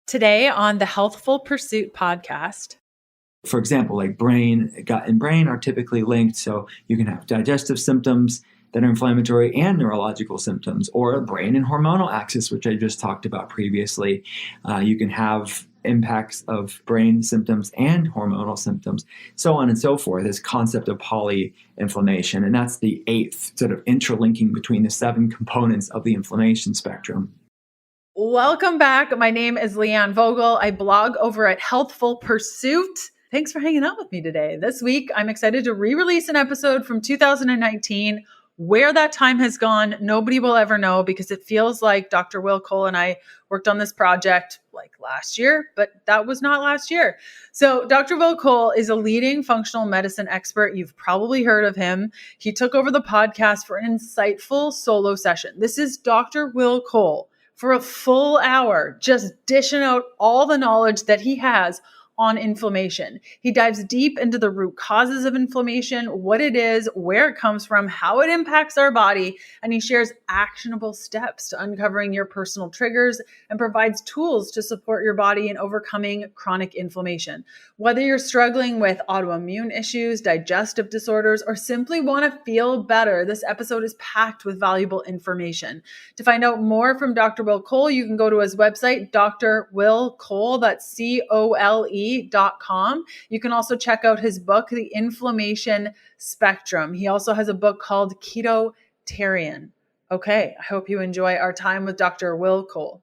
Today on the Healthful Pursuit Podcast. For example, like gut and brain are typically linked. So you can have digestive symptoms that are inflammatory and neurological symptoms, or a brain and hormonal axis, which I just talked about previously. You can have impacts of brain symptoms and hormonal symptoms, so on and so forth. This concept of polyinflammation, and that's the eighth sort of interlinking between the 7 components of the inflammation spectrum. Welcome back. My name is Leanne Vogel. I blog over at Healthful Pursuit. Thanks for hanging out with me today. This week, I'm excited to re-release an episode from 2019. Where that time has gone, nobody will ever know, because it feels like Dr. Will Cole and I worked on this project like last year, but that was not last year. So Dr. Will Cole is a leading functional medicine expert. You've probably heard of him. He took over the podcast for an insightful solo session. This is Dr. Will Cole for a full hour, just dishing out all the knowledge that he has on inflammation. He dives deep into the root causes of inflammation, what it is, where it comes from, how it impacts our body, and he shares actionable steps to uncovering your personal triggers and provides tools to support your body in overcoming chronic inflammation. Whether you're struggling with autoimmune issues, digestive disorders, or simply want to feel better, this episode is packed with valuable information. To find out more from Dr. Will Cole, you can go to his website, Dr. Will Cole, that's COLE.com. You can also check out his book, The Inflammation Spectrum. He also has a book called Ketotarian. Okay, I hope you enjoy our time with Dr. Will Cole.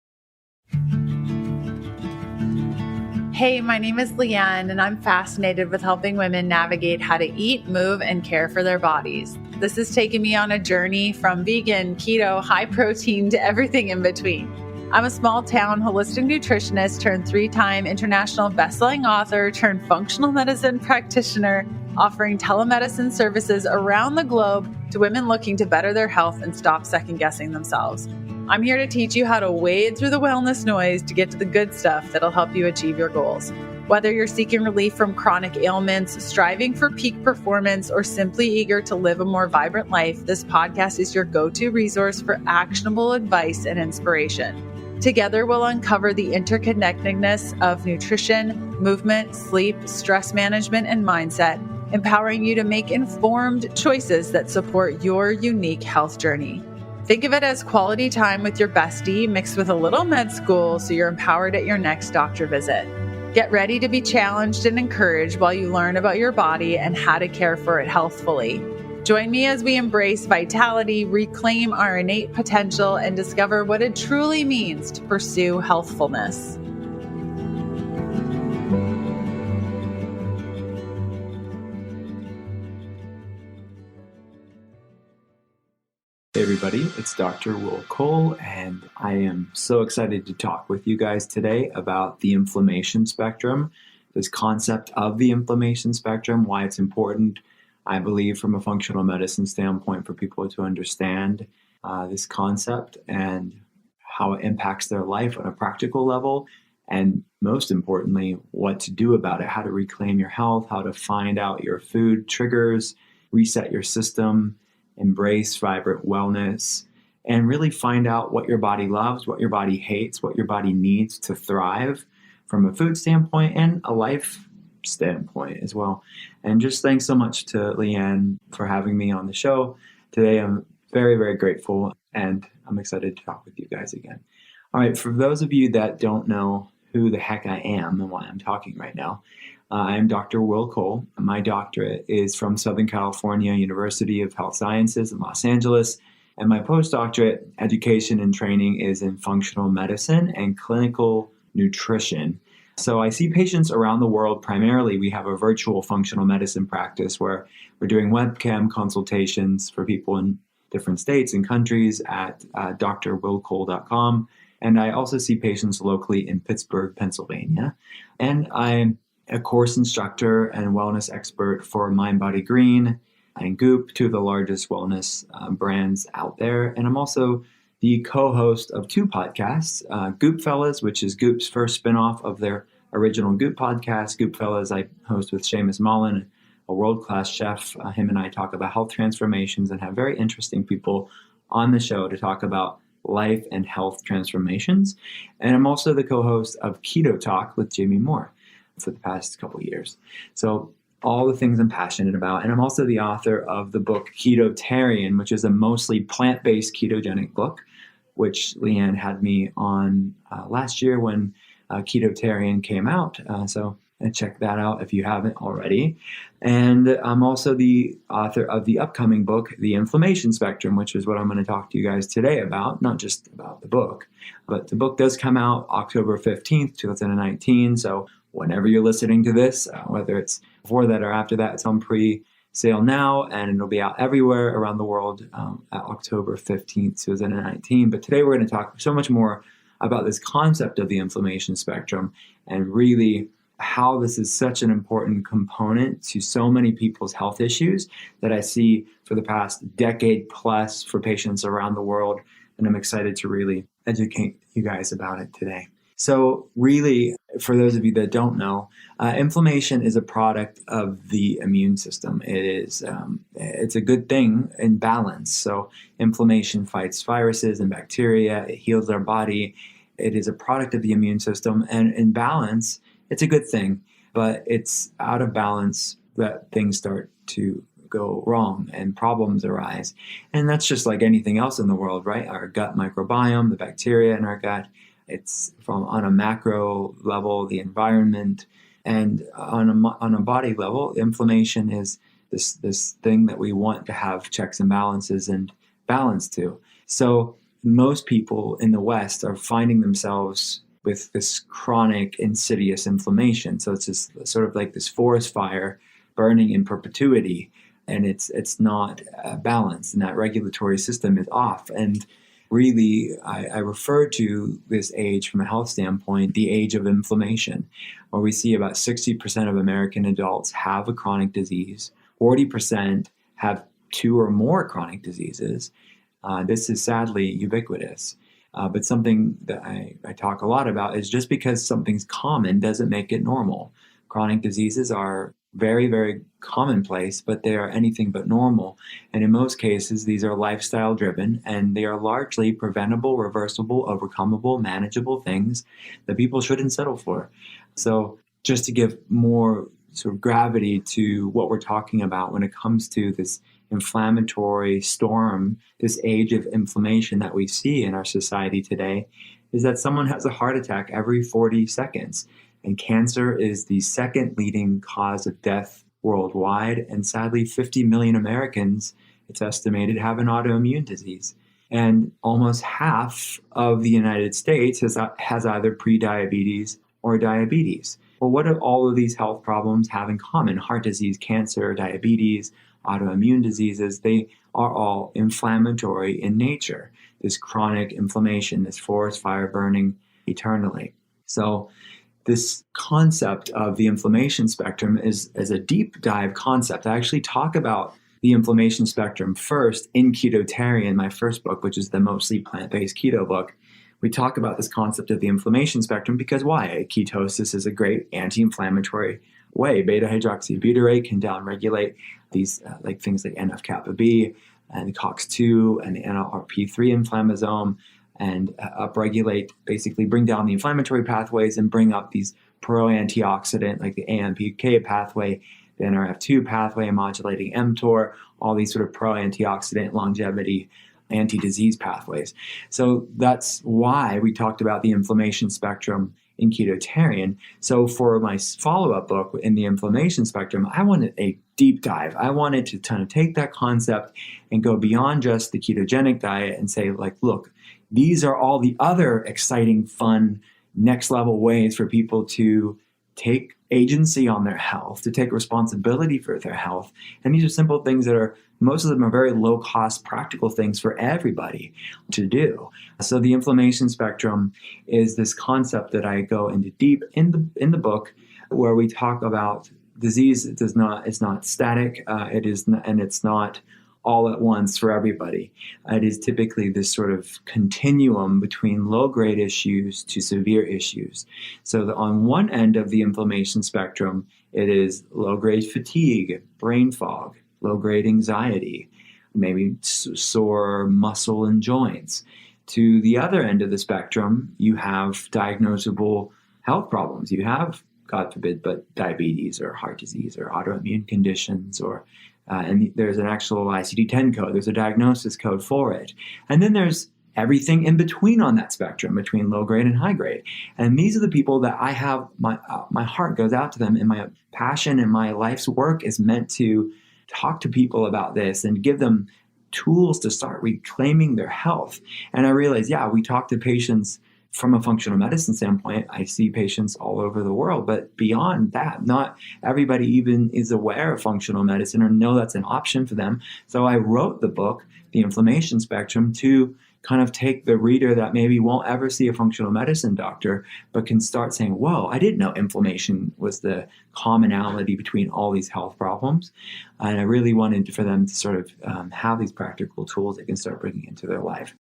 Hey, my name is Leanne, and I'm fascinated with helping women navigate how to eat, move, and care for their bodies. This has taken me on a journey from vegan, keto, high protein to everything in between. I'm a small-town holistic nutritionist turned 3-time international best-selling author turned functional medicine practitioner, offering telemedicine services around the globe to women looking to better their health and stop second-guessing themselves. I'm here to teach you how to wade through the wellness noise to get to the good stuff that'll help you achieve your goals. Whether you're seeking relief from chronic ailments, striving for peak performance, or simply eager to live a more vibrant life, this podcast is your go-to resource for actionable advice and inspiration. Together, we'll uncover the interconnectedness of nutrition, movement, sleep, stress management, and mindset, empowering you to make informed choices that support your unique health journey. Think of it as quality time with your bestie mixed with a little med school so you're empowered at your next doctor visit. Get ready to be challenged and encouraged while you learn about your body and how to care for it healthfully. Join me as we embrace vitality, reclaim our innate potential, and discover what it truly means to pursue healthfulness. Hey everybody, it's Dr. Will Cole, and I am so excited to talk with you guys today about the inflammation spectrum, this concept of the inflammation spectrum, why it's important, I believe, from a functional medicine standpoint, for people to understand this concept and how it impacts their life on a practical level, and most importantly, what to do about it, how to reclaim your health, how to find out your food triggers, reset your system, embrace vibrant wellness, and really find out what your body loves, what your body hates, what your body needs to thrive from a food standpoint and a life standpoint as well. And just thanks so much to Leanne for having me on the show today. I'm very, very grateful, and I'm excited to talk with you guys again. All right, for those of you that don't know who the heck I am and why I'm talking right now, I am Dr. Will Cole. My doctorate is from Southern California University of Health Sciences in Los Angeles, and my postdoctorate education and training is in functional medicine and clinical nutrition. So I see patients around the world. Primarily, we have a virtual functional medicine practice where we're doing webcam consultations for people in different states and countries at drwillcole.com. And I also see patients locally in Pittsburgh, Pennsylvania. And I'm a course instructor and wellness expert for Mind Body Green and Goop, two of the largest wellness brands out there. And I'm also the co-host of 2 podcasts, Goop Fellas, which is Goop's first spinoff of their original Goop podcast. Goop Fellas I host with Seamus Mullen, a world-class chef. Him and I talk about health transformations and have very interesting people on the show to talk about life and health transformations. And I'm also the co-host of Keto Talk with Jamie Moore for the past couple of years. So all the things I'm passionate about. And I'm also the author of the book Ketotarian, which is a mostly plant-based ketogenic book, which Leanne had me on last year when Ketotarian came out. So check that out if you haven't already. And I'm also the author of the upcoming book, The Inflammation Spectrum, which is what I'm going to talk to you guys today about, not just about the book. But the book does come out October 15th, 2019. So whenever you're listening to this, whether it's before that or after that, it's on pre-sale now, and it'll be out everywhere around the world at October 15th, 2019. But today we're going to talk so much more about this concept of the inflammation spectrum and really how this is such an important component to so many people's health issues that I see for the past decade plus for patients around the world. And I'm excited to really educate you guys about it today. So really, for those of you that don't know, inflammation is a product of the immune system. It's a good thing in balance. So inflammation fights viruses and bacteria. It heals our body. It is a product of the immune system. And in balance, it's a good thing. But it's out of balance that things start to go wrong and problems arise. And that's just like anything else in the world, right? Our gut microbiome, the bacteria in our gut. It's on a macro level, the environment, and on a body level, inflammation is this thing that we want to have checks and balances and balance to. So most people in the West are finding themselves with this chronic, insidious inflammation. So it's just sort of like this forest fire burning in perpetuity, and it's not balanced, and that regulatory system is off. And really, I refer to this age from a health standpoint, the age of inflammation, where we see about 60% of American adults have a chronic disease, 40% have 2 or more chronic diseases. This is sadly ubiquitous. But something that I talk a lot about is just because something's common doesn't make it normal. Chronic diseases are very, very commonplace, but they are anything but normal. And in most cases, these are lifestyle driven, and they are largely preventable, reversible, overcomable, manageable things that people shouldn't settle for. So just to give more sort of gravity to what we're talking about when it comes to this inflammatory storm, this age of inflammation that we see in our society today, is that someone has a heart attack every 40 seconds. And cancer is the second leading cause of death worldwide. And sadly, 50 million Americans, it's estimated, have an autoimmune disease. And almost half of the United States has either prediabetes or diabetes. Well, what do all of these health problems have in common? Heart disease, cancer, diabetes, autoimmune diseases, they are all inflammatory in nature. This chronic inflammation, this forest fire burning eternally. So this concept of the inflammation spectrum is a deep dive concept. I actually talk about the inflammation spectrum first in Ketotarian, my first book, which is the mostly plant-based keto book. We talk about this concept of the inflammation spectrum because why? Ketosis is a great anti-inflammatory way. Beta-hydroxybutyrate can downregulate these like things like NF-kappa B and COX-2 and the NLRP3 inflammasome, and upregulate, basically bring down the inflammatory pathways and bring up these pro-antioxidant, like the AMPK pathway, the NRF2 pathway, modulating mTOR, all these sort of pro-antioxidant longevity, anti-disease pathways. So that's why we talked about the inflammation spectrum in Ketotarian. So for my follow-up book in the inflammation spectrum, I wanted a deep dive. I wanted to kind of take that concept and go beyond just the ketogenic diet and say, like, look, these are all the other exciting, fun, next level ways for people to take agency on their health, to take responsibility for their health. And these are simple things that are, most of them are very low cost, practical things for everybody to do. So the inflammation spectrum is this concept that I go into deep in the book, where we talk about disease. It's not static. It's not all at once for everybody. It is typically this sort of continuum between low-grade issues to severe issues. So on one end of the inflammation spectrum, it is low-grade fatigue, brain fog, low-grade anxiety, maybe sore muscle and joints. to the other end of the spectrum, you have diagnosable health problems. You have, God forbid, but diabetes or heart disease or autoimmune conditions, or and there's an actual ICD-10 code. There's a diagnosis code for it. And then there's everything in between on that spectrum, between low grade and high grade. And these are the people that I have, my heart goes out to them, and my passion and my life's work is meant to talk to people about this and give them tools to start reclaiming their health. And I realized, we talk to patients from a functional medicine standpoint. I see patients all over the world, but beyond that, not everybody even is aware of functional medicine or know that's an option for them. So I wrote the book, The Inflammation Spectrum, to kind of take the reader that maybe won't ever see a functional medicine doctor, but can start saying, whoa, I didn't know inflammation was the commonality between all these health problems. And I really wanted for them to sort of have these practical tools they can start bringing into their life.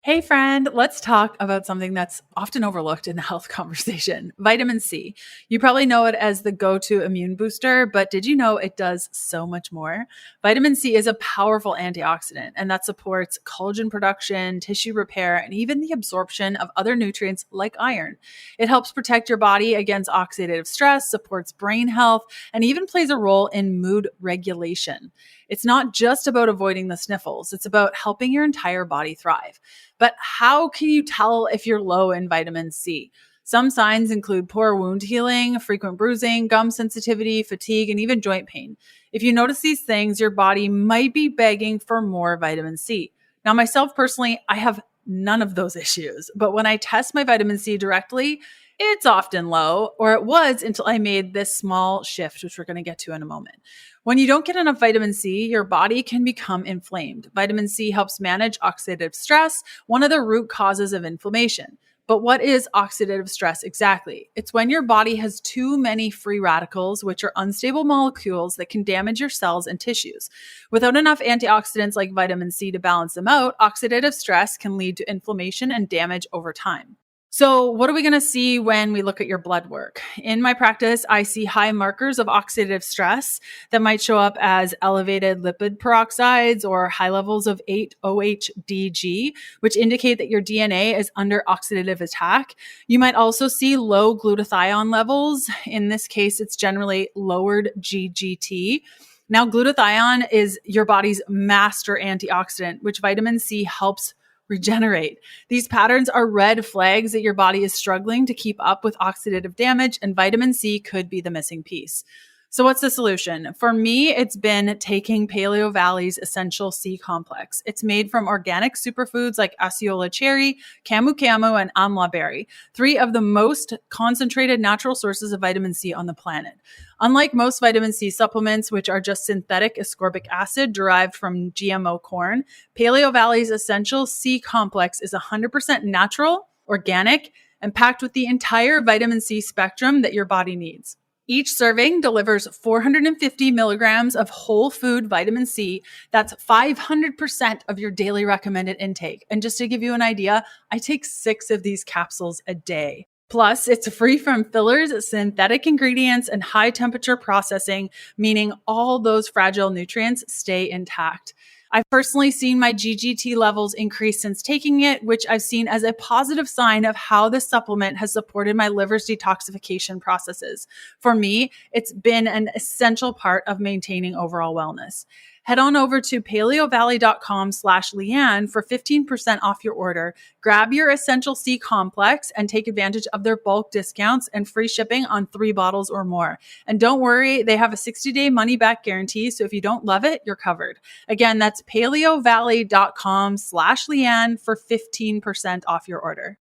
Hey friend, let's talk about something that's often overlooked in the health conversation, vitamin C. You probably know it as the go-to immune booster, but did you know it does so much more? Vitamin C is a powerful antioxidant, and that supports collagen production, tissue repair, and even the absorption of other nutrients like iron. It helps protect your body against oxidative stress, supports brain health, and even plays a role in mood regulation. It's not just about avoiding the sniffles. It's about helping your entire body thrive. But how can you tell if you're low in vitamin C? Some signs include poor wound healing, frequent bruising, gum sensitivity, fatigue, and even joint pain. If you notice these things, your body might be begging for more vitamin C. Now, myself personally, I have none of those issues. But when I test my vitamin C directly, it's often low, or it was until I made this small shift, which we're going to get to in a moment. When you don't get enough vitamin C, your body can become inflamed. Vitamin C helps manage oxidative stress, one of the root causes of inflammation. But what is oxidative stress exactly? It's when your body has too many free radicals, which are unstable molecules that can damage your cells and tissues. Without enough antioxidants like vitamin C to balance them out, oxidative stress can lead to inflammation and damage over time. So what are we going to see when we look at your blood work? In my practice, I see high markers of oxidative stress that might show up as elevated lipid peroxides or high levels of 8-OHDG, which indicate that your DNA is under oxidative attack. You might also see low glutathione levels. In this case, it's generally lowered GGT. Now, glutathione is your body's master antioxidant, which vitamin C helps regenerate. These patterns are red flags that your body is struggling to keep up with oxidative damage, and vitamin C could be the missing piece. So what's the solution? For me, it's been taking Paleo Valley's Essential C Complex. It's made from organic superfoods like Osceola cherry, camu camu, and amla berry, 3 of the most concentrated natural sources of vitamin C on the planet. Unlike most vitamin C supplements, which are just synthetic ascorbic acid derived from GMO corn, Paleo Valley's Essential C Complex is 100% natural, organic, and packed with the entire vitamin C spectrum that your body needs. Each serving delivers 450 milligrams of whole food vitamin C. That's 500% of your daily recommended intake. And just to give you an idea, I take 6 of these capsules a day. Plus, it's free from fillers, synthetic ingredients, and high temperature processing, meaning all those fragile nutrients stay intact. I've personally seen my GGT levels increase since taking it, which I've seen as a positive sign of how this supplement has supported my liver's detoxification processes. For me, it's been an essential part of maintaining overall wellness. Head on over to paleovalley.com/Leanne for 15% off your order. Grab your Essential C Complex and take advantage of their bulk discounts and free shipping on 3 bottles or more. And don't worry, they have a 60-day money-back guarantee, so if you don't love it, you're covered. Again, that's paleovalley.com/Leanne for 15% off your order.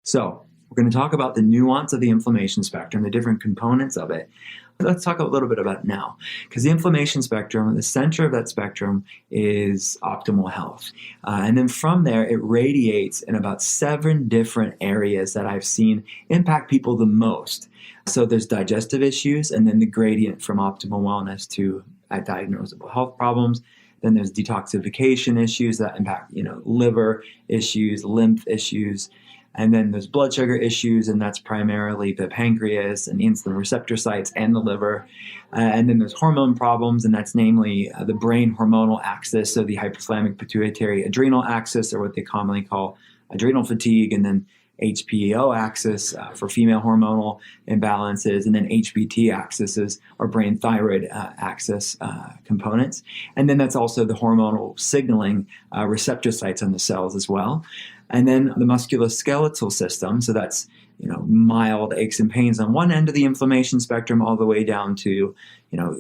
So we're going to talk about the nuance of the inflammation spectrum, the different components of it. Let's talk a little bit about it now, because the inflammation spectrum, the center of that spectrum is optimal health. And then from there, it radiates in about 7 different areas that I've seen impact people the most. So there's digestive issues, and then the gradient from optimal wellness to diagnosable health problems. Then there's detoxification issues that impact, liver issues, lymph issues. And then there's blood sugar issues, and that's primarily the pancreas and the insulin receptor sites and the liver. And then there's hormone problems, and that's namely the brain hormonal axis, so the hypothalamic pituitary adrenal axis, or what they commonly call adrenal fatigue, and then HPO axis for female hormonal imbalances, and then HBT axis or brain thyroid axis components. And then that's also the hormonal signaling receptor sites on the cells as well. And then the musculoskeletal system, so that's mild aches and pains on one end of the inflammation spectrum, all the way down to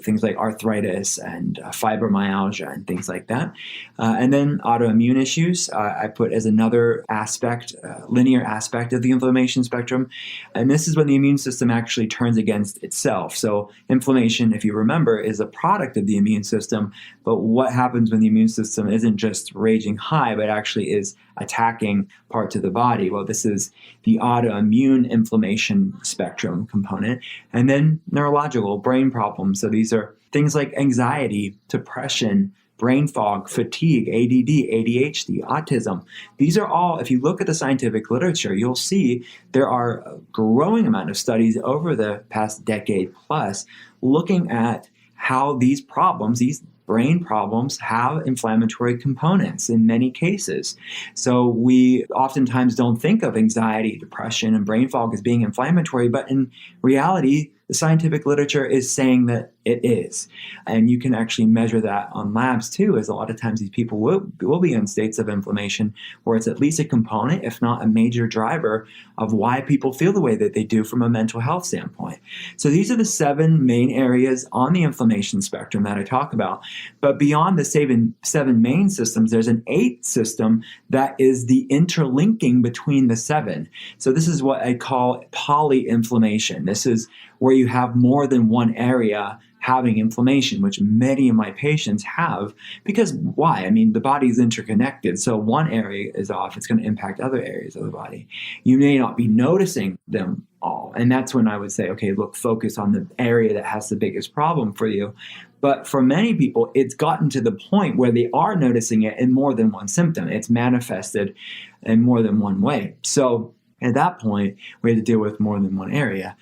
things like arthritis and fibromyalgia and things like that. And then autoimmune issues, I put as another aspect, linear aspect of the inflammation spectrum. And this is when the immune system actually turns against itself. So inflammation, if you remember, is a product of the immune system. But what happens when the immune system isn't just raging high, but actually is attacking parts of the body? Well, this is the autoimmune inflammation spectrum component. And then neurological brain problems. So these are things like anxiety, depression, brain fog, fatigue, ADD, ADHD, autism. These are all, if you look at the scientific literature, you'll see there are a growing amount of studies over the past decade plus looking at how these problems, these brain problems, have inflammatory components in many cases. So we oftentimes don't think of anxiety, depression, and brain fog as being inflammatory, but in reality, the scientific literature is saying that it is. And you can actually measure that on labs too, as a lot of times these people will be in states of inflammation where it's at least a component, if not a major driver, of why people feel the way that they do from a mental health standpoint. So these are the 7 main areas on the inflammation spectrum that I talk about. But beyond the 7 main systems, there's an 8th system that is the interlinking between the 7. So this is what I call polyinflammation. This is where you have more than one area having inflammation, which many of my patients have. Because why? I mean, the body is interconnected. So one area is off, it's going to impact other areas of the body. You may not be noticing them all. And that's when I would say, okay, look, focus on the area that has the biggest problem for you. But for many people, it's gotten to the point where they are noticing it in more than one symptom. It's manifested in more than one way. So at that point, we have to deal with more than one area.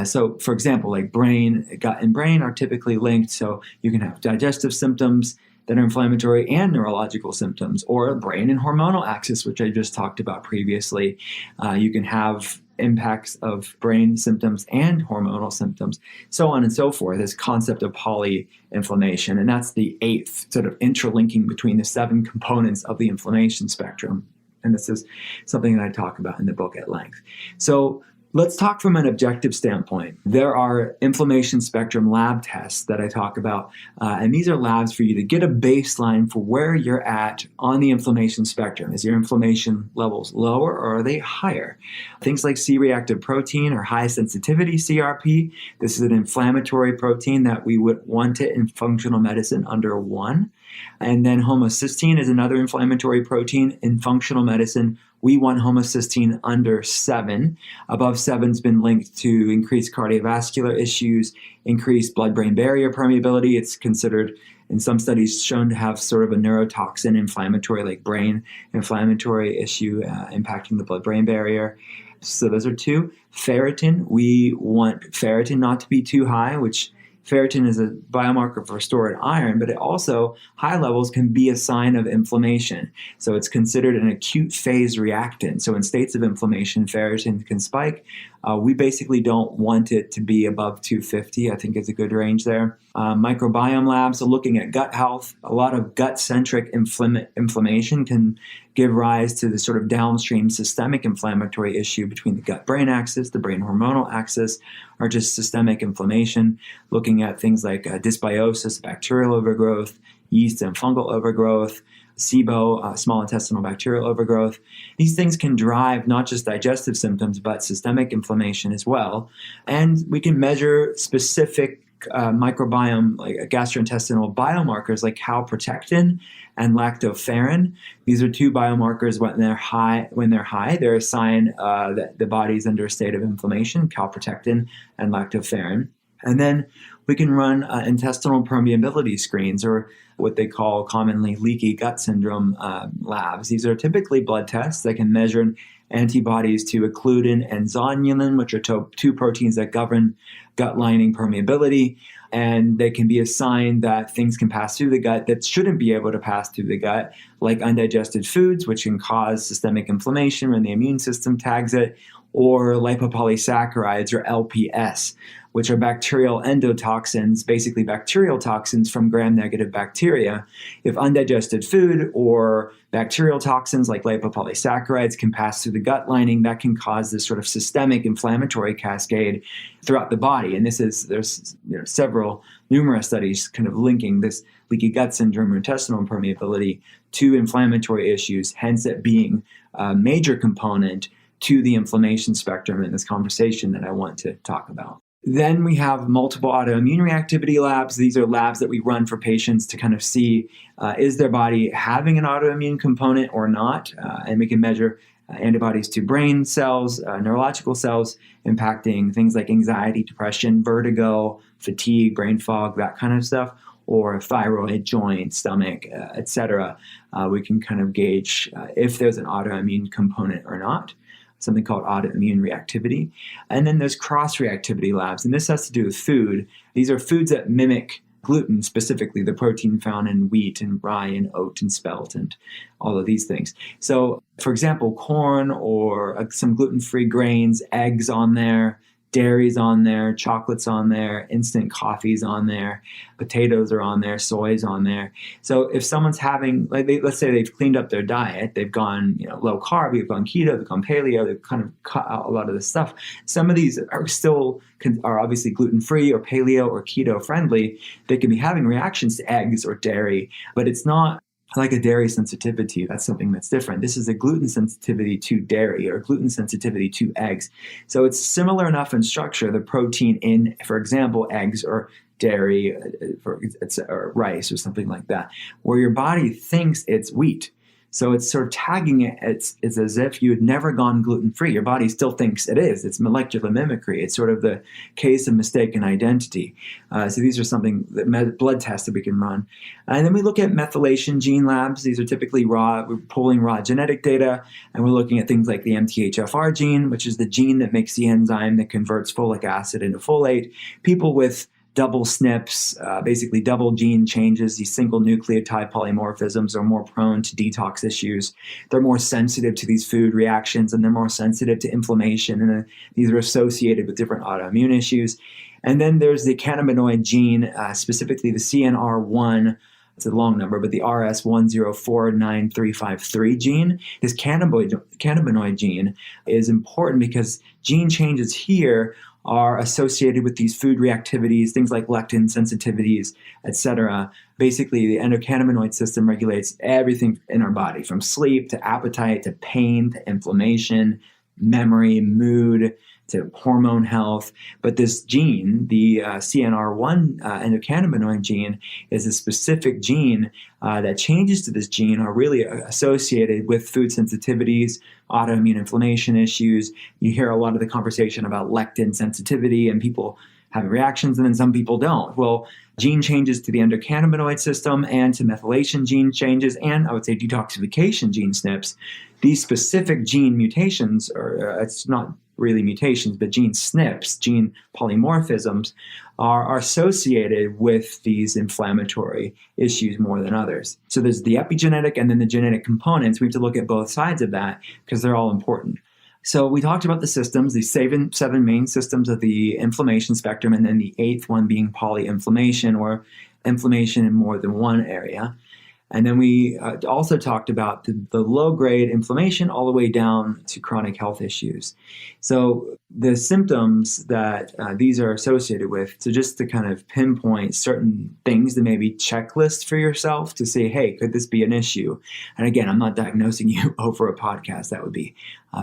So for example, like gut and brain are typically linked. So you can have digestive symptoms that are inflammatory and neurological symptoms, or brain and hormonal axis, which I just talked about previously. You can have impacts of brain symptoms and hormonal symptoms, so on and so forth, this concept of polyinflammation. And that's the 8th sort of interlinking between the 7 components of the inflammation spectrum. And this is something that I talk about in the book at length. So let's talk from an objective standpoint. There are inflammation spectrum lab tests that I talk about, and these are labs for you to get a baseline for where you're at on the inflammation spectrum. Is your inflammation levels lower or are they higher? Things like C-reactive protein or high sensitivity CRP. This is an inflammatory protein that we would want it in functional medicine under 1. And then homocysteine is another inflammatory protein. In functional medicine, we want homocysteine under 7. Above 7 has been linked to increased cardiovascular issues, increased blood-brain barrier permeability. It's considered, in some studies, shown to have sort of a neurotoxin inflammatory, like brain inflammatory issue impacting the blood-brain barrier. So those are 2. Ferritin, we want ferritin not to be too high, which ferritin is a biomarker for stored iron, but it also, high levels can be a sign of inflammation. So it's considered an acute phase reactant. So in states of inflammation, ferritin can spike. We basically don't want it to be above 250. I think is a good range there. Microbiome labs are looking at gut health. A lot of gut-centric inflammation can give rise to the sort of downstream systemic inflammatory issue between the gut-brain axis, the brain hormonal axis, or just systemic inflammation, looking at things like dysbiosis, bacterial overgrowth, yeast and fungal overgrowth, SIBO, small intestinal bacterial overgrowth. These things can drive not just digestive symptoms, but systemic inflammation as well. And we can measure specific microbiome, like gastrointestinal biomarkers like calprotectin and lactoferrin. These are 2 biomarkers when they're high. They're a sign that the body's under a state of inflammation, calprotectin and lactoferrin. And then we can run intestinal permeability screens, or what they call commonly leaky gut syndrome labs. These are typically blood tests that can measure antibodies to occludin and zonulin, which are two proteins that govern gut lining permeability. And they can be a sign that things can pass through the gut that shouldn't be able to pass through the gut, like undigested foods, which can cause systemic inflammation when the immune system tags it, or lipopolysaccharides, or LPS, which are bacterial endotoxins, basically bacterial toxins from gram-negative bacteria. If undigested food or bacterial toxins like lipopolysaccharides can pass through the gut lining, that can cause this sort of systemic inflammatory cascade throughout the body. And there's numerous studies kind of linking this leaky gut syndrome or intestinal permeability to inflammatory issues, hence it being a major component to the inflammation spectrum in this conversation that I want to talk about. Then we have multiple autoimmune reactivity labs. These are labs that we run for patients to kind of see is their body having an autoimmune component or not, and we can measure antibodies to brain cells, neurological cells, impacting things like anxiety, depression, vertigo, fatigue, brain fog, that kind of stuff, or thyroid, joint, stomach, etc. We can kind of gauge if there's an autoimmune component or not, something called autoimmune reactivity. And then there's cross-reactivity labs, and this has to do with food. These are foods that mimic gluten, specifically the protein found in wheat and rye and oat and spelt and all of these things. So, for example, corn or some gluten-free grains, eggs on there, dairy's on there, chocolate's on there, instant coffee's on there, potatoes are on there, soy's on there. So if someone's having, let's say they've cleaned up their diet, they've gone low carb, they've gone keto, they've gone paleo, they've kind of cut out a lot of this stuff. Some of these are obviously gluten-free or paleo or keto friendly. They can be having reactions to eggs or dairy, but it's not like a dairy sensitivity. That's something that's different. This is a gluten sensitivity to dairy or gluten sensitivity to eggs. So it's similar enough in structure, the protein in, for example, eggs or dairy or rice or something like that, where your body thinks it's wheat. So it's sort of tagging it. It's as if you had never gone gluten-free. Your body still thinks it is. It's molecular mimicry. It's sort of the case of mistaken identity. So these are something that blood tests that we can run. And then we look at methylation gene labs. These are typically raw. We're pulling raw genetic data, and we're looking at things like the MTHFR gene, which is the gene that makes the enzyme that converts folic acid into folate. People with double SNPs, basically double gene changes, these single nucleotide polymorphisms, are more prone to detox issues. They're more sensitive to these food reactions, and they're more sensitive to inflammation. And these are associated with different autoimmune issues. And then there's the cannabinoid gene, specifically the CNR1. It's a long number, but the RS104953 gene. This cannabinoid gene is important because gene changes here are associated with these food reactivities, things like lectin sensitivities, etc. Basically, the endocannabinoid system regulates everything in our body, from sleep to appetite to pain to inflammation, memory, mood, to hormone health. But this gene, the CNR1 endocannabinoid gene, is a specific gene that changes to this gene are really associated with food sensitivities, autoimmune inflammation issues. You hear a lot of the conversation about lectin sensitivity and people having reactions, and then some people don't. Well, gene changes to the endocannabinoid system and to methylation gene changes, and I would say detoxification gene SNPs. These specific gene mutations, or it's not really mutations, but gene SNPs, gene polymorphisms, are associated with these inflammatory issues more than others. So there's the epigenetic and then the genetic components. We have to look at both sides of that because they're all important. So we talked about the systems, the seven main systems of the inflammation spectrum, and then the eighth one being polyinflammation, or inflammation in more than one area. And then we also talked about the low-grade inflammation all the way down to chronic health issues. So the symptoms that these are associated with, so just to kind of pinpoint certain things to maybe checklist for yourself to say, hey, could this be an issue? And again, I'm not diagnosing you over a podcast. That would be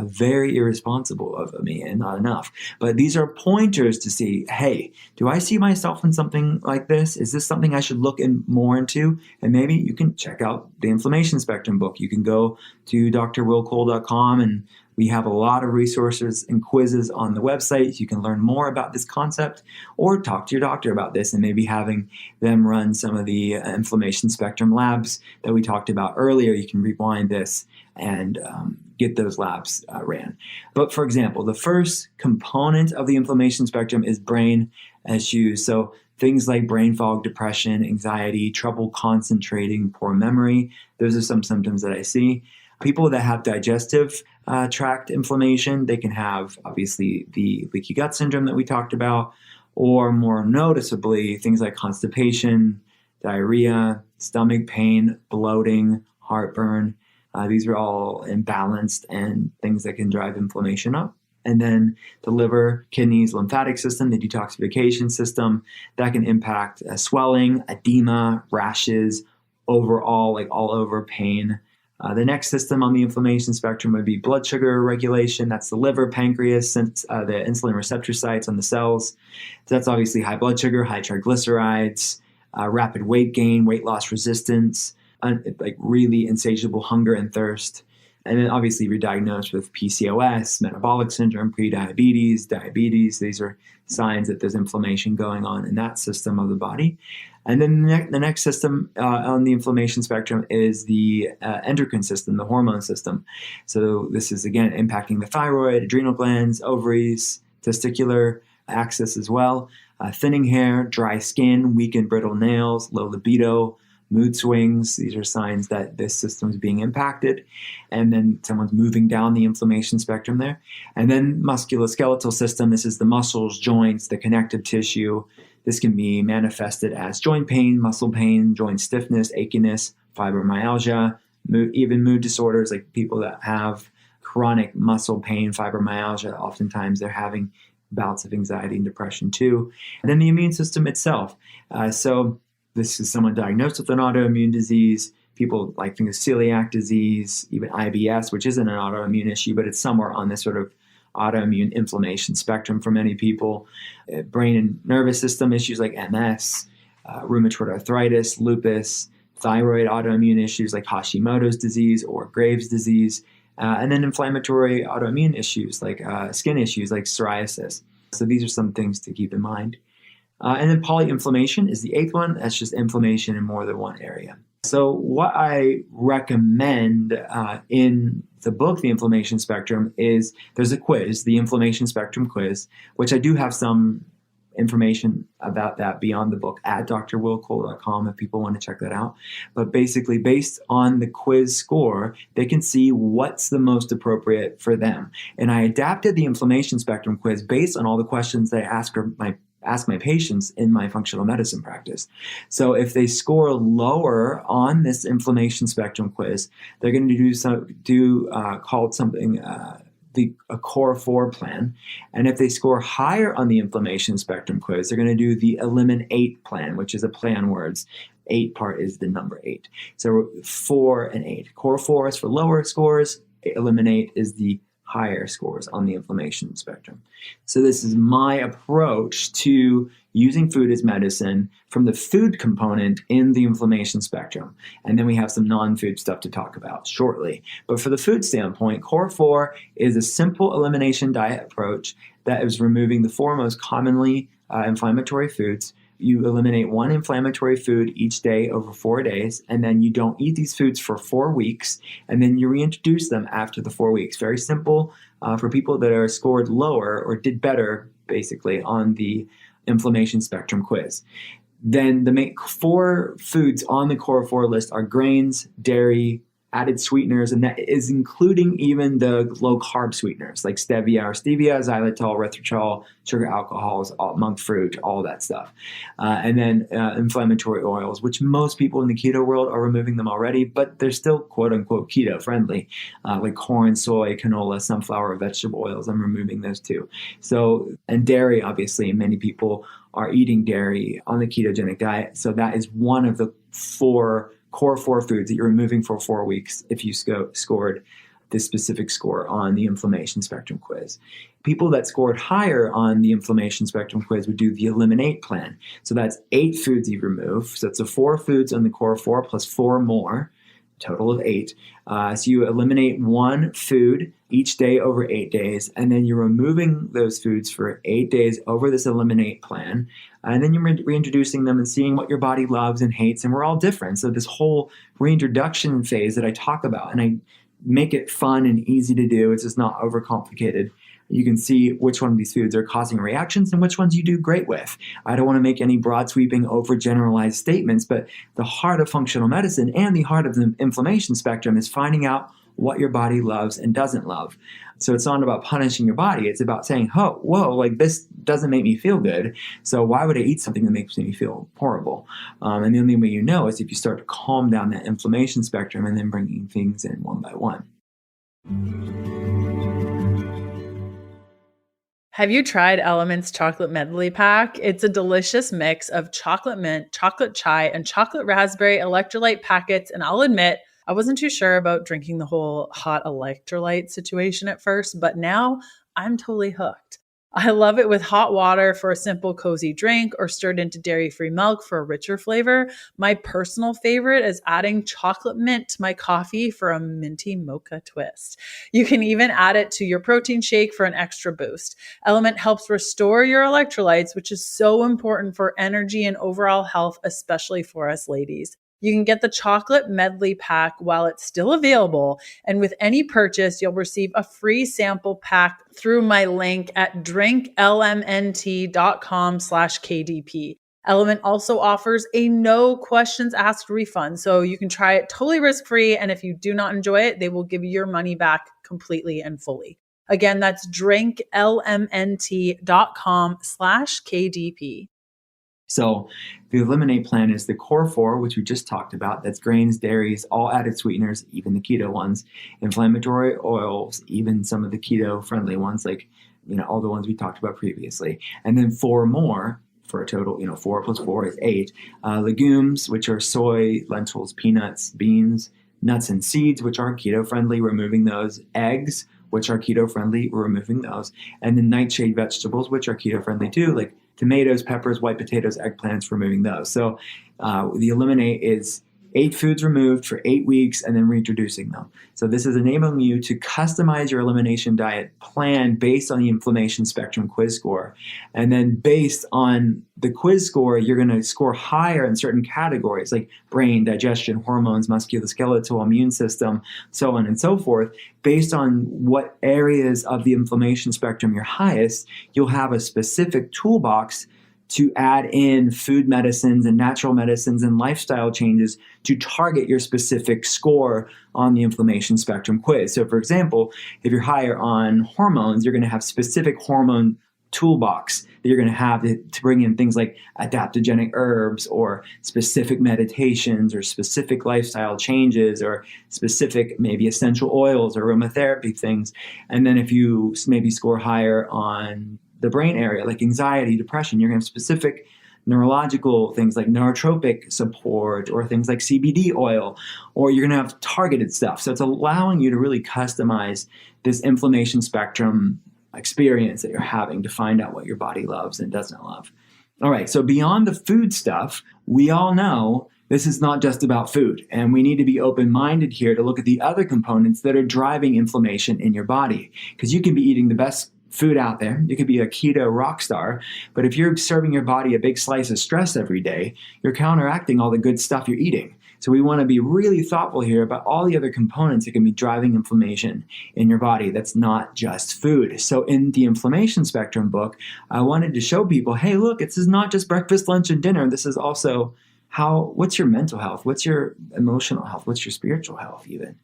very irresponsible of me and not enough. But these are pointers to see, hey, do I see myself in something like this? Is this something I should look more into? And maybe you can check out the Inflammation Spectrum book. You can go to drwillcole.com, and we have a lot of resources and quizzes on the website. You can learn more about this concept, or talk to your doctor about this and maybe having them run some of the inflammation spectrum labs that we talked about earlier. You can rewind this and get those labs ran. But for example, the first component of the inflammation spectrum is brain issues. So things like brain fog, depression, anxiety, trouble concentrating, poor memory. Those are some symptoms that I see. People that have digestive tract inflammation, they can have obviously the leaky gut syndrome that we talked about, or more noticeably, things like constipation, diarrhea, stomach pain, bloating, heartburn. These are all imbalanced and things that can drive inflammation up. And then the liver, kidneys, lymphatic system, the detoxification system, that can impact swelling, edema, rashes, overall, like all over pain. The next system on the inflammation spectrum would be blood sugar regulation. That's the liver, pancreas, the insulin receptor sites on the cells. So that's obviously high blood sugar, high triglycerides, rapid weight gain, weight loss resistance, like really insatiable hunger and thirst. And then obviously you're diagnosed with PCOS, metabolic syndrome, prediabetes, diabetes. These are signs that there's inflammation going on in that system of the body. And then the next system on the inflammation spectrum is the endocrine system, the hormone system. So this is, again, impacting the thyroid, adrenal glands, ovaries, testicular axis as well. Thinning hair, dry skin, weak and brittle nails, low libido, mood swings. These are signs that this system is being impacted. And then someone's moving down the inflammation spectrum there. And then musculoskeletal system. This is the muscles, joints, the connective tissue. This can be manifested as joint pain, muscle pain, joint stiffness, achiness, fibromyalgia, even mood disorders, like people that have chronic muscle pain, fibromyalgia. Oftentimes they're having bouts of anxiety and depression too. And then the immune system itself. So this is someone diagnosed with an autoimmune disease. People like things celiac disease, even IBS, which isn't an autoimmune issue, but it's somewhere on this sort of autoimmune inflammation spectrum for many people. Brain and nervous system issues like MS, rheumatoid arthritis, lupus, thyroid autoimmune issues like Hashimoto's disease or Graves' disease, and then inflammatory autoimmune issues like skin issues like psoriasis. So these are some things to keep in mind. And then polyinflammation is the eighth one. That's just inflammation in more than one area. So what I recommend in the book, The Inflammation Spectrum, is there's a quiz, the Inflammation Spectrum quiz, which I do have some information about that beyond the book at drwillcole.com if people want to check that out. But basically, based on the quiz score, they can see what's the most appropriate for them. And I adapted the Inflammation Spectrum quiz based on all the questions that I ask my patients in my functional medicine practice. So if they score lower on this inflammation spectrum quiz, they're going to do called something a core 4 plan. And if they score higher on the inflammation spectrum quiz, they're going to do the eliminate plan, which is a play on words. 8 part is the number 8. So 4 and 8. Core 4 is for lower scores. Eliminate is the higher scores on the inflammation spectrum. So this is my approach to using food as medicine from the food component in the inflammation spectrum. And then we have some non-food stuff to talk about shortly. But for the food standpoint, Core 4 is a simple elimination diet approach that is removing the 4 most commonly inflammatory foods. You eliminate 1 inflammatory food each day over 4 days, and then you don't eat these foods for 4 weeks, and then you reintroduce them after the 4 weeks. Very simple for people that are scored lower or did better, basically, on the inflammation spectrum quiz. Then the main 4 foods on the Core 4 list are grains, dairy, added sweeteners, and that is including even the low-carb sweeteners like stevia, xylitol, erythritol, sugar alcohols, monk fruit, all that stuff. And then inflammatory oils, which most people in the keto world are removing them already, but they're still quote-unquote keto-friendly, like corn, soy, canola, sunflower, vegetable oils. I'm removing those too. So, and dairy, obviously, many people are eating dairy on the ketogenic diet. So that is one of the 4 Core 4 foods that you're removing for 4 weeks if you scored this specific score on the inflammation spectrum quiz. People that scored higher on the inflammation spectrum quiz would do the eliminate plan. So that's 8 foods you remove. So it's 4 foods on the Core 4 plus 4 more, total of 8. So you eliminate 1 food each day over 8 days, and then you're removing those foods for 8 days over this eliminate plan. And then you're reintroducing them and seeing what your body loves and hates, and we're all different. So this whole reintroduction phase that I talk about, and I make it fun and easy to do. It's just not overcomplicated. You can see which one of these foods are causing reactions and which ones you do great with. I don't want to make any broad sweeping overgeneralized statements, but the heart of functional medicine and the heart of the inflammation spectrum is finding out what your body loves and doesn't love. So it's not about punishing your body. It's about saying, oh, whoa, like this doesn't make me feel good. So why would I eat something that makes me feel horrible? And the only way you know is if you start to calm down that inflammation spectrum and then bringing things in one by one. Have you tried Element's chocolate medley pack? It's a delicious mix of chocolate mint, chocolate chai, and chocolate raspberry electrolyte packets. And I'll admit, I wasn't too sure about drinking the whole hot electrolyte situation at first, but now I'm totally hooked. I love it with hot water for a simple, cozy drink or stirred into dairy-free milk for a richer flavor. My personal favorite is adding chocolate mint to my coffee for a minty mocha twist. You can even add it to your protein shake for an extra boost. Element helps restore your electrolytes, which is so important for energy and overall health, especially for us ladies. You can get the chocolate medley pack while it's still available. And with any purchase, you'll receive a free sample pack through my link at drinklmnt.com/KDP. Element also offers a no questions asked refund. So you can try it totally risk-free. And if you do not enjoy it, they will give you your money back completely and fully. Again, that's drinklmnt.com/KDP. So the Eliminate plan is the core four, which we just talked about. That's grains, dairies, all added sweeteners, even the keto ones, inflammatory oils, even some of the keto-friendly ones, like all the ones we talked about previously. And then 4 more for a total, 4 plus 4 is 8. Legumes, which are soy, lentils, peanuts, beans, nuts and seeds, which are keto-friendly, removing those. Eggs, which are keto-friendly, we're removing those. And then nightshade vegetables, which are keto-friendly too, like tomatoes, peppers, white potatoes, eggplants, removing those. So the Eliminate is 8 foods removed for 8 weeks and then reintroducing them. So this is enabling you to customize your elimination diet plan based on the inflammation spectrum quiz score. And then based on the quiz score, you're going to score higher in certain categories like brain, digestion, hormones, musculoskeletal, immune system, so on and so forth. Based on what areas of the inflammation spectrum you're highest, you'll have a specific toolbox to add in food medicines and natural medicines and lifestyle changes to target your specific score on the inflammation spectrum quiz. So for example, if you're higher on hormones, you're going to have specific hormone toolbox that you're going to have to bring in things like adaptogenic herbs or specific meditations or specific lifestyle changes or specific maybe essential oils or aromatherapy things. And then if you maybe score higher on the brain area, like anxiety, depression, you're going to have specific neurological things like neurotropic support or things like CBD oil, or you're going to have targeted stuff. So it's allowing you to really customize this inflammation spectrum experience that you're having to find out what your body loves and doesn't love. All right, so beyond the food stuff, we all know this is not just about food, and we need to be open-minded here to look at the other components that are driving inflammation in your body, because you can be eating the best food out there. You could be a keto rock star, but if you're serving your body a big slice of stress every day, you're counteracting all the good stuff you're eating. So we want to be really thoughtful here about all the other components that can be driving inflammation in your body. That's not just food. So in the Inflammation Spectrum book, I wanted to show people, hey, look, this is not just breakfast, lunch, and dinner. This is also what's your mental health? What's your emotional health? What's your spiritual health even?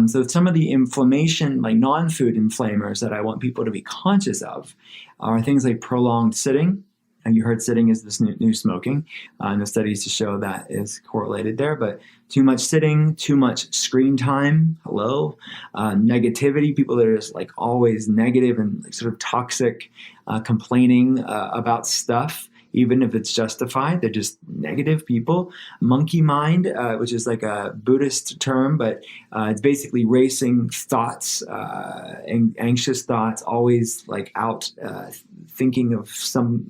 So some of the inflammation, like non-food inflammers that I want people to be conscious of are things like prolonged sitting. And you heard sitting is this new smoking. And the studies to show that is correlated there. But too much sitting, too much screen time, negativity, people that are just like always negative and like sort of toxic, complaining about stuff. Even if it's justified, they're just negative people. Monkey mind, which is like a Buddhist term, but it's basically racing thoughts, anxious thoughts, always like out thinking of some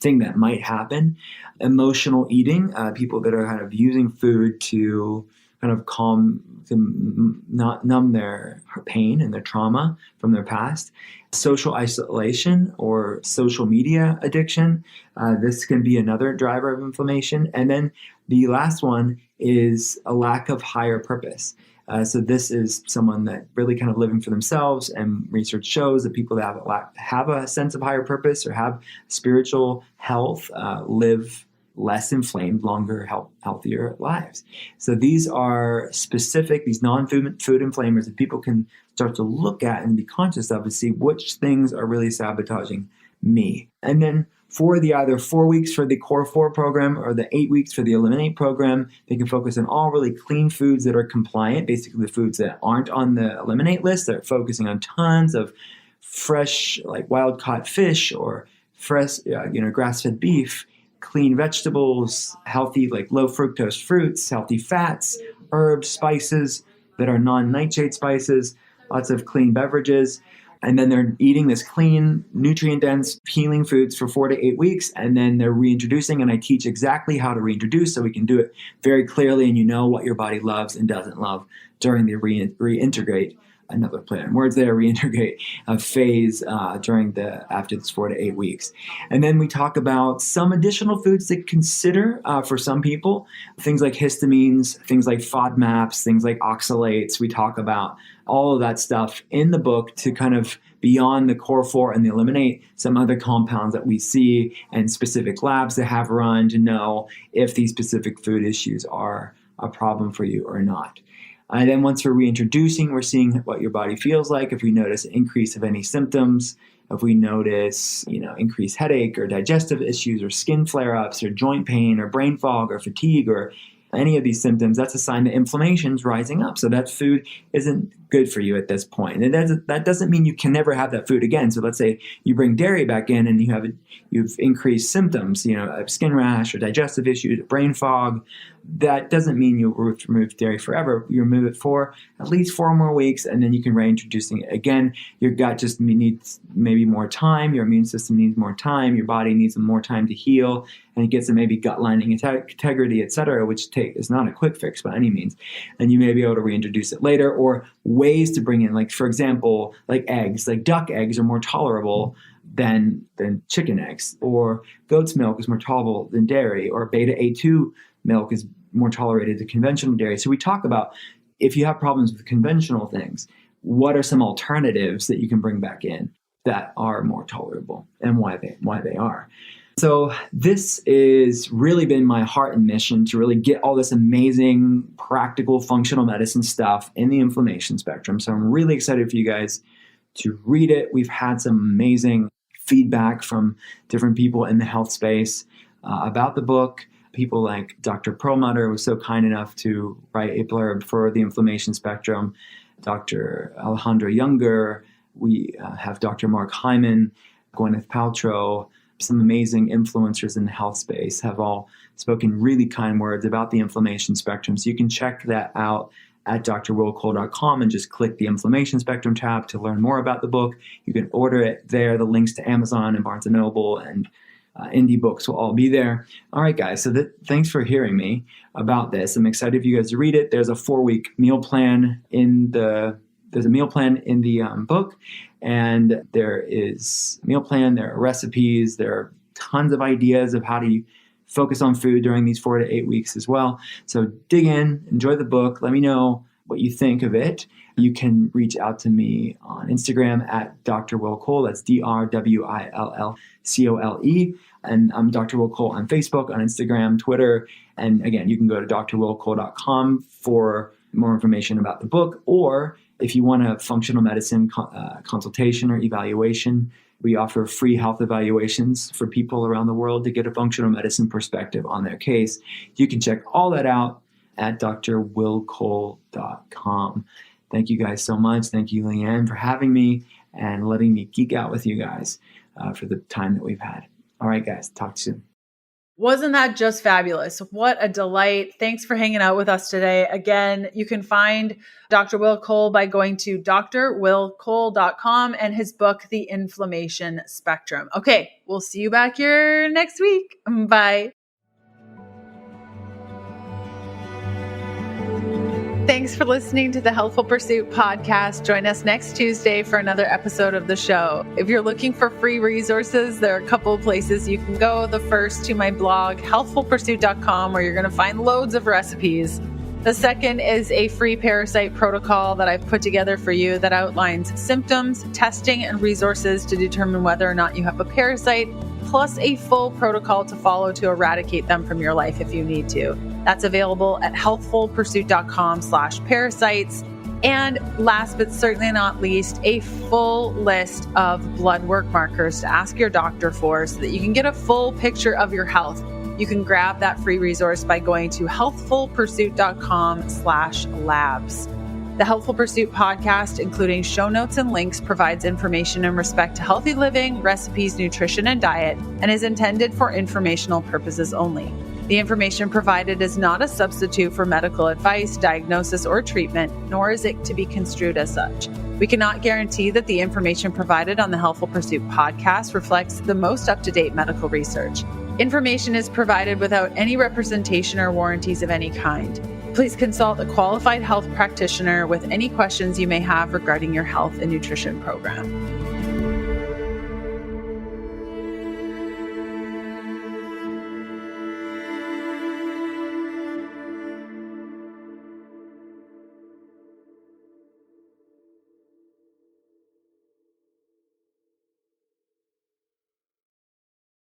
thing that might happen. Emotional eating, people that are kind of using food to kind of numb their pain and their trauma from their past. Social isolation or social media addiction. This can be another driver of inflammation. And then the last one is a lack of higher purpose. So this is someone that really kind of living for themselves, and research shows that people that have a sense of higher purpose or have spiritual health live less inflamed, longer, healthier lives. So these are specific, these non-food inflammers that people can start to look at and be conscious of and see which things are really sabotaging me. And then for the either 4 weeks for the Core 4 program or the 8 weeks for the Eliminate program, they can focus on all really clean foods that are compliant, basically the foods that aren't on the Eliminate list. They're focusing on tons of fresh, like wild-caught fish or fresh, grass-fed beef, clean vegetables, healthy, like low fructose fruits, healthy fats, herbs, spices that are non-nightshade spices, lots of clean beverages. And then they're eating this clean, nutrient-dense, healing foods for 4 to 8 weeks, and then they're reintroducing, and I teach exactly how to reintroduce so we can do it very clearly and you know what your body loves and doesn't love during the reintegrate, another play on words there, reintegrate phase after this 4 to 8 weeks. And then we talk about some additional foods to consider for some people, things like histamines, things like FODMAPs, things like oxalates. We talk about all of that stuff in the book to kind of beyond the Core 4 and the Eliminate, some other compounds that we see and specific labs that have run to know if these specific food issues are a problem for you or not. And then once we're reintroducing, we're seeing what your body feels like. If we notice an increase of any symptoms, if we notice, increased headache or digestive issues or skin flare-ups or joint pain or brain fog or fatigue or any of these symptoms, that's a sign that inflammation is rising up. So that food isn't good for you at this point. And that doesn't mean you can never have that food again. So let's say you bring dairy back in and you've increased symptoms, skin rash or digestive issues, brain fog. That doesn't mean you remove dairy forever. You remove it for at least 4 more weeks, and then you can reintroducing it again. Your gut just needs maybe more time. Your immune system needs more time. Your body needs more time to heal, and it gets maybe gut lining integrity, et cetera, which is not a quick fix by any means. And you may be able to reintroduce it later, or ways to bring in, like, for example, like eggs, like duck eggs are more tolerable than chicken eggs, or goat's milk is more tolerable than dairy, or beta A2 milk is more tolerated than conventional dairy. So we talk about if you have problems with conventional things, what are some alternatives that you can bring back in that are more tolerable and why they are. So this has really been my heart and mission to really get all this amazing practical functional medicine stuff in the inflammation spectrum. So I'm really excited for you guys to read it. We've had some amazing feedback from different people in the health space about the book. People like Dr. Perlmutter was so kind enough to write a blurb for the inflammation spectrum. Dr. Alejandra Younger. We have Dr. Mark Hyman, Gwyneth Paltrow. Some amazing influencers in the health space have all spoken really kind words about the inflammation spectrum. So you can check that out at drwillcole.com and just click the inflammation spectrum tab to learn more about the book. You can order it there. The links to Amazon and Barnes & Noble and indie books will all be there. All right, guys. So thanks for hearing me about this. I'm excited for you guys to read it. There's a 4-week meal plan in the book, and there is a meal plan. There are recipes. There are tons of ideas of how to focus on food during these 4 to 8 weeks as well. So dig in, enjoy the book. Let me know what you think of it. You can reach out to me on Instagram at Dr. Will Cole. That's DrWillCole. And I'm Dr. Will Cole on Facebook, on Instagram, Twitter. And again, you can go to drwillcole.com for more information about the book. Or if you want a functional medicine consultation or evaluation, we offer free health evaluations for people around the world to get a functional medicine perspective on their case. You can check all that out at drwillcole.com. Thank you guys so much. Thank you, Leanne, for having me and letting me geek out with you guys for the time that we've had. All right, guys, talk to you soon. Wasn't that just fabulous? What a delight. Thanks for hanging out with us today. Again, you can find Dr. Will Cole by going to drwillcole.com and his book, The Inflammation Spectrum. Okay, we'll see you back here next week. Bye. Thanks for listening to the Healthful Pursuit Podcast. Join us next Tuesday for another episode of the show. If you're looking for free resources, there are a couple of places you can go. The first to my blog, healthfulpursuit.com, where you're going to find loads of recipes. The second is a free parasite protocol that I've put together for you that outlines symptoms, testing, and resources to determine whether or not you have a parasite, plus a full protocol to follow to eradicate them from your life if you need to. That's available at healthfulpursuit.com/parasites. And last but certainly not least, a full list of blood work markers to ask your doctor for so that you can get a full picture of your health. You can grab that free resource by going to healthfulpursuit.com/labs. The Healthful Pursuit podcast, including show notes and links, provides information in respect to healthy living, recipes, nutrition, and diet, and is intended for informational purposes only. The information provided is not a substitute for medical advice, diagnosis, or treatment, nor is it to be construed as such. We cannot guarantee that the information provided on the Healthful Pursuit podcast reflects the most up-to-date medical research. Information is provided without any representation or warranties of any kind. Please consult a qualified health practitioner with any questions you may have regarding your health and nutrition program.